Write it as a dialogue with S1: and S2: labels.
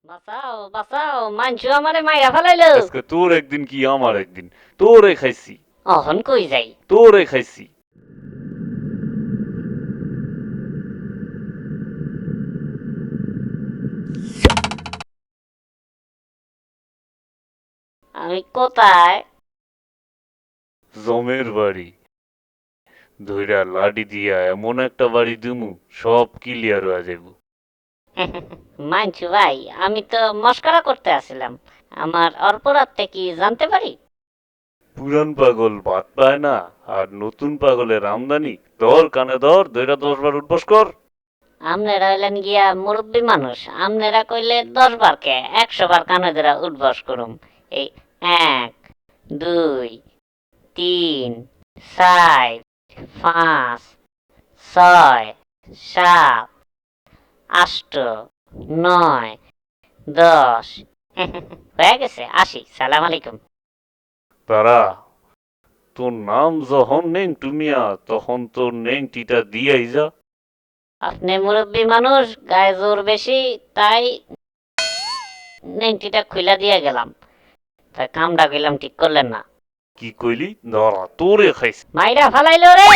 S1: বাঁচাও বাঁচাও, মানছো আমারে মাইরা ফেলাইলো।
S2: আজকে তোর একদিন কি আমার একদিন, তোরে খাইছি,
S1: অহন কই যাই?
S2: তোরে খাইছি।
S1: আমি কোথায়?
S2: জমের বাড়ি ধইরা লাডি দিয়া এমন একটা বাড়ি দিমু সব ক্লিয়ার হয়ে যাইব।
S1: মানছো ভাই, আমি তো মস্করা করতে আসছিলাম। আমার অপরাধটা কি জানতে পারি?
S2: পুরান পাগল ভাত পায় না, আর নতুন পাগলের আমদানি। ধর কানে ধর, ধইরা 10 বার উঠবস কর।
S1: আমনেরা হইলেন গিয়া মুরব্বী মানুষ, আমনেরা কইলে 10 বার কে 100 বার কানে ধরা উঠবস করুম। এই 1, 2, 3, 4, 5, 6, 7, 8, 9, 10। হয়ে গেছে, আসি, সালাম আলাইকুম।
S2: তারা তোর নাম যখন নেংটু মিয়া, তখন তোর নেংটিটা দিয়াই যা।
S1: আপনি মুরব্বী মানুষ, গায়ে জোর বেশি, তাই নেংটিটা খুইলা দিয়ে গেলাম। তাই কামটা কইলাম ঠিক করলেন না।
S2: কি কইলি? ধরা তোরে খাইছি।
S1: মাইরা ফালাইলো রে।